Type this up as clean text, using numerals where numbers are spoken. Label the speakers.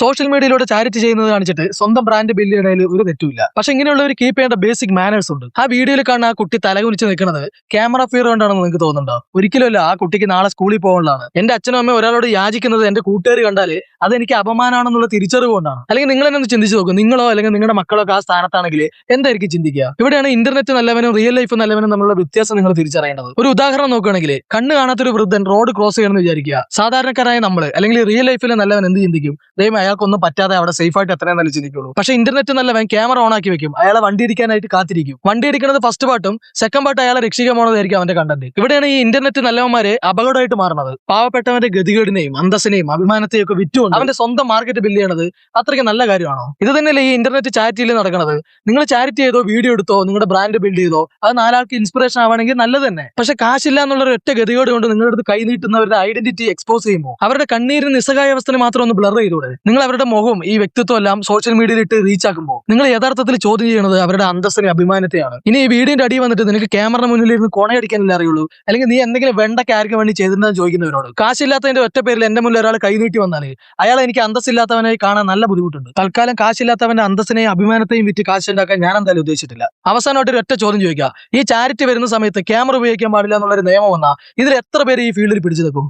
Speaker 1: Social മീഡിയയിലൂടെ charity ചെയ്യുന്നത് കാണിച്ചിട്ട് സ്വന്തം ബ്രാൻഡ് ബില്ല് ചെയ്യണതിൽ ഒരു തെറ്റുമില്ല. പക്ഷെ ഇങ്ങനെയുള്ളവർ കീപ്പ് ചെയ്യേണ്ട ബേസിക് മാനേഴ്സ് ഉണ്ട്. ആ വീഡിയോയിൽ കാണുന്ന ആ കുട്ടി തലകുനിച്ച് നിൽക്കുന്നത് ക്യാമറ ഫിയർ കൊണ്ടാണെന്ന് നിങ്ങൾക്ക് തോന്നുന്നുണ്ടോ? ഒരിക്കലുമല്ല. ആ കുട്ടിക്ക് നാളെ സ്കൂളിൽ പോകാനുള്ളതാണ്. എന്റെ അച്ഛനും അമ്മയും ഒരാളോട് യാചിക്കുന്നത് എന്റെ കൂട്ടുകാർ കണ്ടാല് അതെനിക്ക് അപമാനമാണെന്നുള്ള തിരിച്ചറിവ് കൊണ്ടാണ്. അല്ലെങ്കിൽ നിങ്ങൾ തന്നെ ഒന്ന് ചിന്തിച്ചു നോക്കും, നിങ്ങളോ അല്ലെങ്കിൽ നിങ്ങളുടെ മക്കളോ ഒക്കെ ആ സ്ഥാനത്താണെങ്കിൽ എന്തായിരിക്കും ചിന്തിക്കുക? ഇവിടെയാണ് ഇന്റർനെറ്റ് നല്ലവനും റിയൽ ലൈഫ് നല്ലവനും തമ്മിലുള്ള വ്യത്യാസം നിങ്ങൾ തിരിച്ചറിയേണ്ടത്. ഒരു ഉദാഹരണം നോക്കുകയാണെങ്കിൽ, കണ്ണ് കാണാത്തൊരു വൃദ്ധൻ റോഡ് ക്രോസ് ചെയ്യണമെന്ന് വിചാരിക്കുക. സാധാരണക്കാരായ നമ്മൾ അല്ലെങ്കിൽ റിയൽ ലൈഫിലെ നല്ലവൻ എന്ത് ചിന്തിക്കും? ദൈവം അയാൾക്കൊന്നും പറ്റാതെ അവിടെ സേഫ് ആയിട്ട് എത്രയും നല്ല ചിന്തിക്കുള്ളൂ. പക്ഷെ ഇന്റർനെറ്റ് നല്ലവൻ ക്യാമറ ഓൺ ആക്കി വെക്കും, അയാളെ വണ്ടി ഇടിക്കാനായിട്ട് കാത്തിരിക്കും. വണ്ടി ഇടിക്കുന്നത് ഫസ്റ്റ് പാർട്ടും സെക്കൻഡ് പാർട്ട് അയാളെ രക്ഷിക്കാൻ പോണതായിരിക്കും അവന്റെ കണ്ടന്റ്. ഇവിടെയാണ് ഈ ഇന്റർനെറ്റ് നല്ലവന്മാരെ അപകടമായിട്ട് മാറുന്നത്. പാവപ്പെട്ടവന്റെ ഗതികേടിനെയും അന്തസ്സിനെയും അഭിമാനത്തെയും ഒക്കെ വിറ്റുകൊണ്ട് അവന്റെ സ്വന്തം മാർക്കറ്റ് ബില്ല് ചെയ്യണത് അത്രയ്ക്ക് നല്ല കാര്യമാണോ? ഇത് തന്നെയല്ലേ ഈ ഇന്റർനെറ്റ് ചാരിറ്റിയിൽ നടക്കുന്നത്. നിങ്ങൾ ചാരിറ്റി ചെയ്തോ, വീഡിയോ എടുത്തോ, നിങ്ങളുടെ ബ്രാൻഡ് ബിൽഡ് ചെയ്തോ, അത് നാലാൾക്ക് ഇൻസ്പിറേഷൻ ആവണമെങ്കിൽ നല്ലത് തന്നെ. പക്ഷെ കാശില്ല എന്നുള്ള ഒറ്റ ഗതികേട് കൊണ്ട് നിങ്ങളുടെ അടുത്ത് കൈ നീട്ടുന്നവരുടെ ഐഡന്റിറ്റി എക്സ്പോസ് ചെയ്യുമ്പോൾ അവരുടെ കണ്ണീരിന് നിസ്സഹായാവസ്ഥനെ മാത്രം ഒന്ന് ബ്ലർ ചെയ്തൂടെ? നിങ്ങൾ അവരുടെ മുഖവും ഈ വ്യക്തിത്വം എല്ലാം സോഷ്യൽ മീഡിയയിൽ ഇട്ട് റീച്ച് ആക്കുമ്പോൾ നിങ്ങൾ യഥാർത്ഥത്തിൽ ചോദ്യം ചെയ്യുന്നത് അവരുടെ അന്തസ്സിനെ അഭിമാനത്തെയാണ്. ഇനി ഈ വീഡിയോന്റെ അടി വന്നിട്ട് നിനക്ക് ക്യാമറ മുന്നിൽ ഇരുന്ന് കൊണയടിക്കാനല്ലേ അറിയുള്ളൂ, അല്ലെങ്കിൽ നീ എന്തെങ്കിലും വെണ്ടയ്ക്ക് ആർക്കും വേണ്ടി ചെയ്തിട്ടുണ്ടെന്ന് ചോദിക്കുന്നവരോട് കാശില്ലാത്തതിന്റെ ഒറ്റ പേരിൽ എന്റെ മുന്നിൽ ഒരാൾ കൈ നീട്ടി വന്നാൽ അയാൾ എനിക്ക് അന്തസ്സില്ലാത്തവനായി കാണാൻ നല്ല ബുദ്ധിമുട്ടുണ്ട്. തൽക്കാലം കാശില്ലാത്തവന്റെ അന്തസ്സിനെയും അഭിമാനത്തെയും വിറ്റ് കാശുണ്ടാക്കാൻ ഞാൻ എന്തായാലും ഉദ്ദേശിച്ചിട്ടില്ല. അവസാനമായിട്ട് ഒരു ഒറ്റ ചോദ്യം ചോദിക്കുക, ഈ ചാരിറ്റി വരുന്ന സമയത്ത് ക്യാമറ ഉപയോഗിക്കാൻ പാടില്ല എന്നുള്ളൊരു നിയമം വന്നാൽ ഇതിൽ എത്ര പേര് ഈ ഫീൽഡിൽ പിടിച്ചു നിൽക്കും?